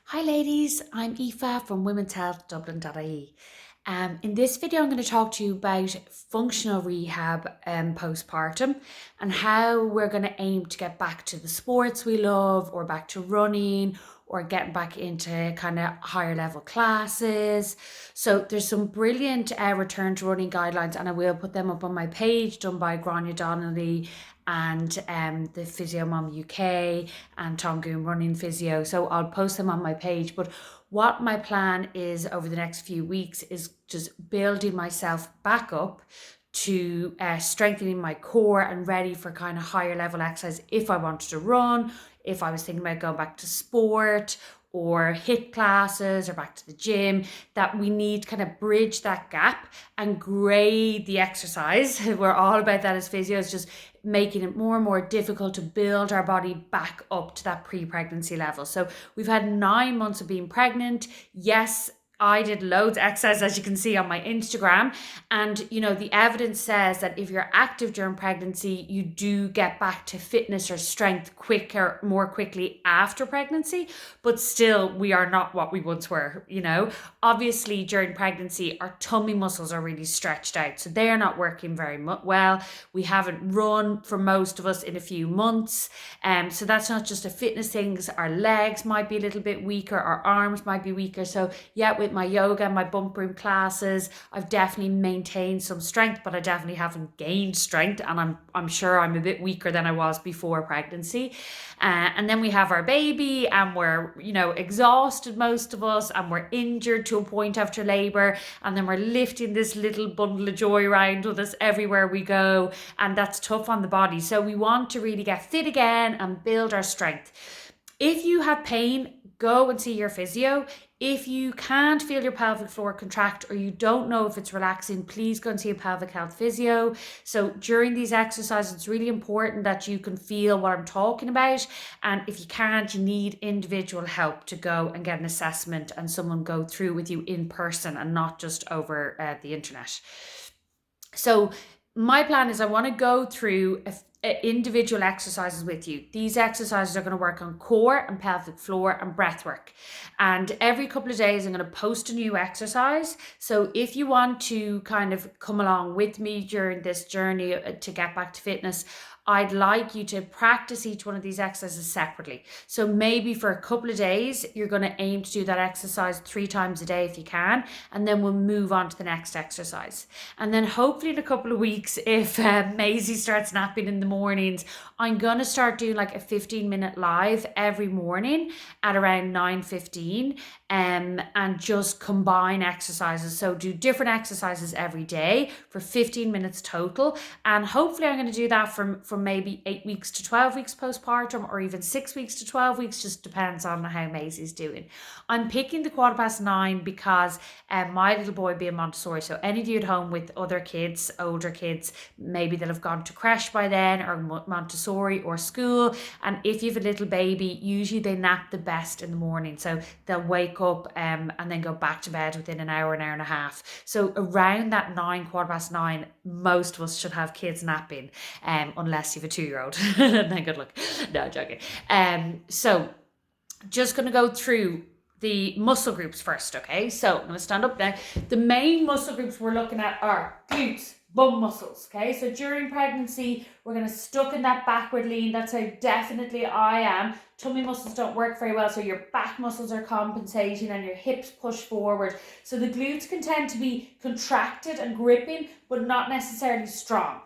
Hi ladies, I'm Aoife from Women's Health Dublin.ie. In this video I'm going to talk to you about functional rehab postpartum and how we're going to aim to get back to the sports we love or back to running or getting back into kind of higher level classes. So there's some brilliant return to running guidelines and I will put them up on my page done by Grania Donnelly and the Physio Mom UK and Tom Goon Running Physio. So I'll post them on my page. But what my plan is over the next few weeks is just building myself back up to strengthening my core and ready for kind of higher level exercise if I wanted to run, if I was thinking about going back to sport or HIIT classes or back to the gym, that we need to kind of bridge that gap and grade the exercise. We're all about that as physios, just making it more and more difficult to build our body back up to that pre-pregnancy level. So we've had 9 months of being pregnant. Yes, I did loads of exercise, as you can see on my Instagram. And, the evidence says that if you're active during pregnancy, you do get back to fitness or strength quicker, more quickly after pregnancy. But still, we are not what we once were, Obviously, during pregnancy, our tummy muscles are really stretched out. So they're not working very well. We haven't run for most of us in a few months. So that's not just a fitness thing. Our legs might be a little bit weaker. Our arms might be weaker. So yeah, with my yoga and my bump room classes, I've definitely maintained some strength, but I definitely haven't gained strength. And I'm sure I'm a bit weaker than I was before pregnancy. And then we have our baby and we're, exhausted, most of us, and we're injured to a point after labor. And then we're lifting this little bundle of joy around with us everywhere we go. And that's tough on the body. So we want to really get fit again and build our strength. If you have pain, go and see your physio. If you can't feel your pelvic floor contract or you don't know if it's relaxing, please go and see a pelvic health physio. So during these exercises, it's really important that you can feel what I'm talking about. And if you can't, you need individual help to go and get an assessment and someone go through with you in person and not just over the internet. So my plan is I want to go through individual exercises with you. These exercises are going to work on core and pelvic floor and breath work. And every couple of days, I'm going to post a new exercise. So if you want to kind of come along with me during this journey to get back to fitness, I'd like you to practice each one of these exercises separately. So maybe for a couple of days, you're going to aim to do that exercise 3 times a day if you can, and then we'll move on to the next exercise. And then hopefully in a couple of weeks, if Maisie starts napping in the mornings, I'm going to start doing like a 15-minute live every morning at around 9:15 and just combine exercises. So do different exercises every day for 15 minutes total. And hopefully I'm going to do that from maybe 8 weeks to 12 weeks postpartum, or even 6 weeks to 12 weeks, just depends on how Maisie's doing. I'm picking the 9:15 because my little boy being Montessori, so any of you at home with other kids, older kids, maybe they'll have gone to creche by then or Montessori or school. And if you have a little baby, usually they nap the best in the morning. So they'll wake up and then go back to bed within an hour and a half. So around that 9:15, most of us should have kids napping, unless you have a 2-year-old. Then good luck. No, joking. So just going to go through the muscle groups first, okay? So I'm going to stand up now. The main muscle groups we're looking at are glutes, bum muscles, okay? So during pregnancy, we're going to stuck in that backward lean. That's how definitely I am. Tummy muscles don't work very well, so your back muscles are compensating and your hips push forward. So the glutes can tend to be contracted and gripping, but not necessarily strong.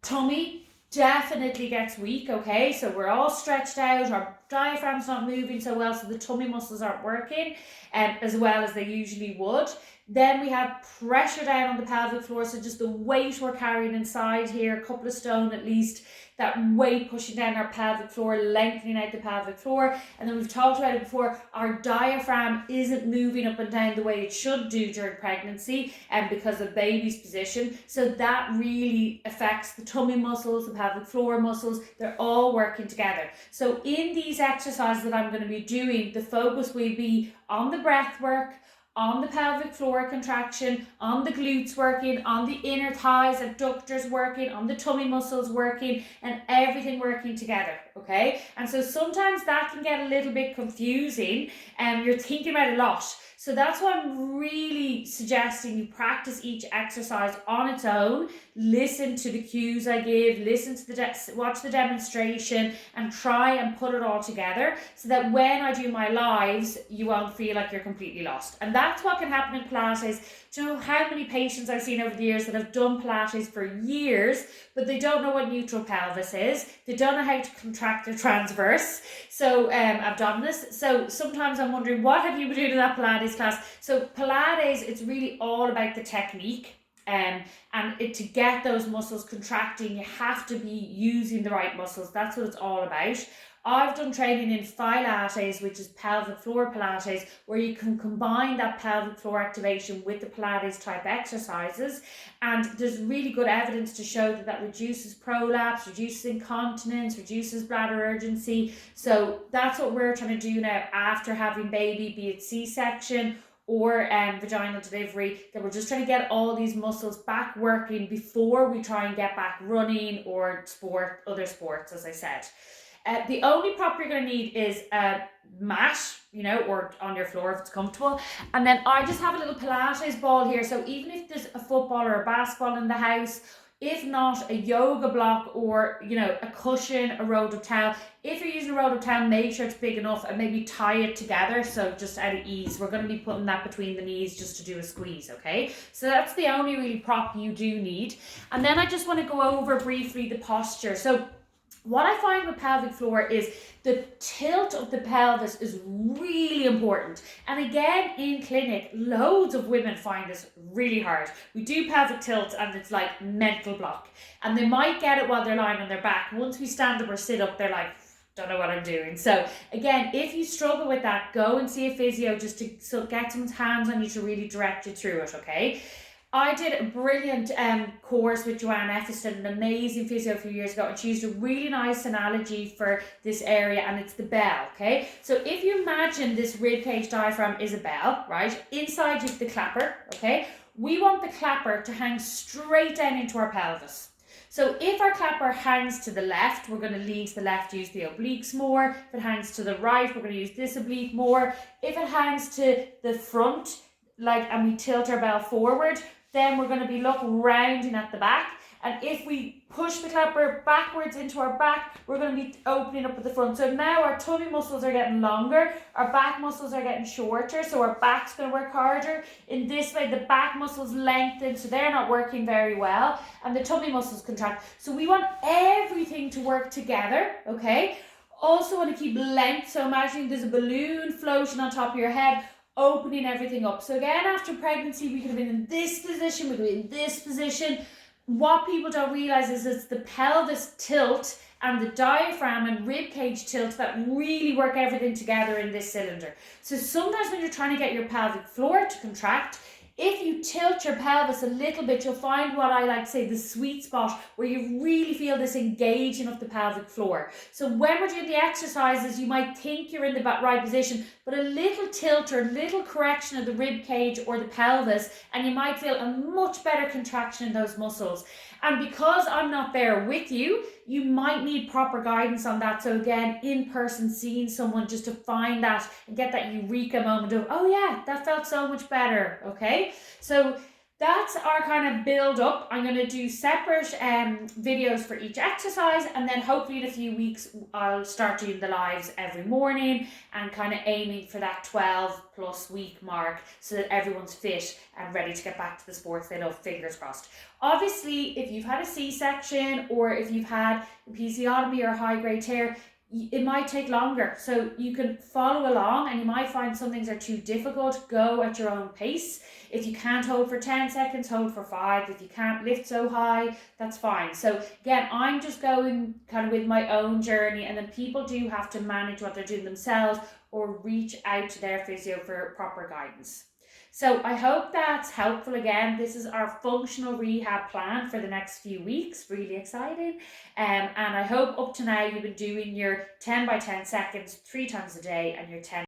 Tummy definitely gets weak, okay? So we're all stretched out, our diaphragm's not moving so well, so the tummy muscles aren't working as well as they usually would. Then we have pressure down on the pelvic floor, so just the weight we're carrying inside here, a couple of stone at least, that weight pushing down our pelvic floor, lengthening out the pelvic floor. And then we've talked about it before, our diaphragm isn't moving up and down the way it should do during pregnancy and because of baby's position. So that really affects the tummy muscles, the pelvic floor muscles, they're all working together. So in these exercises that I'm going to be doing, the focus will be on the breath work, on the pelvic floor contraction, on the glutes working, on the inner thighs, abductors working, on the tummy muscles working, and everything working together. okay? And so sometimes that can get a little bit confusing and you're thinking about a lot. So that's why I'm really suggesting you practice each exercise on its own, listen to the cues I give, listen to watch the demonstration, and try and put it all together so that when I do my lives, you won't feel like you're completely lost. And that's what can happen in Pilates. Do you know how many patients I've seen over the years that have done Pilates for years, but they don't know what neutral pelvis is. They don't know how to contract their transverse, so abdominis. So sometimes I'm wondering, what have you been doing in that Pilates class? So Pilates, it's really all about the technique. And to get those muscles contracting, you have to be using the right muscles. That's what it's all about. I've done training in Pilates, which is pelvic floor Pilates, where you can combine that pelvic floor activation with the Pilates type exercises. And there's really good evidence to show that that reduces prolapse, reduces incontinence, reduces bladder urgency. So that's what we're trying to do now after having baby, be it C-section or vaginal delivery, that we're just trying to get all these muscles back working before we try and get back running or other sports, as I said. The only prop you're going to need is a mat, or on your floor if it's comfortable. And then I just have a little Pilates ball here. So even if there's a football or a basketball in the house, if not, a yoga block or, a cushion, a rolled up towel. If you're using a rolled up towel, make sure it's big enough and maybe tie it together. So just out of ease, we're going to be putting that between the knees just to do a squeeze, okay? So that's the only really prop you do need. And then I just want to go over briefly the posture. So what I find with pelvic floor is the tilt of the pelvis is really important. And again, in clinic, loads of women find this really hard. We do pelvic tilt and it's like mental block. And they might get it while they're lying on their back. Once we stand up or sit up, they're like, don't know what I'm doing. So again, if you struggle with that, go and see a physio just to get someone's hands on you to really direct you through it, okay? I did a brilliant course with Joanne Effeston, an amazing physio a few years ago, and she used a really nice analogy for this area, and it's the bell, okay? So if you imagine this ribcage diaphragm is a bell, right? Inside you have the clapper, okay? We want the clapper to hang straight down into our pelvis. So if our clapper hangs to the left, we're going to lean to the left, use the obliques more. If it hangs to the right, we're going to use this oblique more. If it hangs to the front, and we tilt our bell forward, then we're going to be rounding at the back. And if we push the clapper backwards into our back, we're going to be opening up at the front. So now our tummy muscles are getting longer, our back muscles are getting shorter, so our back's going to work harder. In this way, the back muscles lengthen, so they're not working very well, and the tummy muscles contract. So we want everything to work together, okay? Also want to keep length, so imagine there's a balloon floating on top of your head, opening everything up. So again, after pregnancy, we could have been in this position, we could be in this position. What people don't realize is it's the pelvis tilt and the diaphragm and rib cage tilt that really work everything together in this cylinder. So sometimes when you're trying to get your pelvic floor to contract, if you tilt your pelvis a little bit, you'll find what I like to say the sweet spot where you really feel this engaging of the pelvic floor. So when we're doing the exercises, you might think you're in the right position, but a little tilt or a little correction of the rib cage or the pelvis, and you might feel a much better contraction in those muscles. And because I'm not there with you, you might need proper guidance on that. So again, in person, seeing someone just to find that and get that eureka moment of, oh yeah, that felt so much better, okay? So that's our kind of build up. I'm going to do separate videos for each exercise, and then hopefully in a few weeks I'll start doing the lives every morning and kind of aiming for that 12+ week mark so that everyone's fit and ready to get back to the sports they love, fingers crossed. Obviously, if you've had a C-section or if you've had episiotomy or high-grade tear, it might take longer. So you can follow along and you might find some things are too difficult. Go at your own pace. If you can't hold for 10 seconds, hold for 5. If you can't lift so high, that's fine. So again, I'm just going kind of with my own journey, and then people do have to manage what they're doing themselves or reach out to their physio for proper guidance. So I hope that's helpful. Again, this is our functional rehab plan for the next few weeks. Really exciting. And I hope up to now you've been doing your 10 by 10 seconds 3 times a day and your 10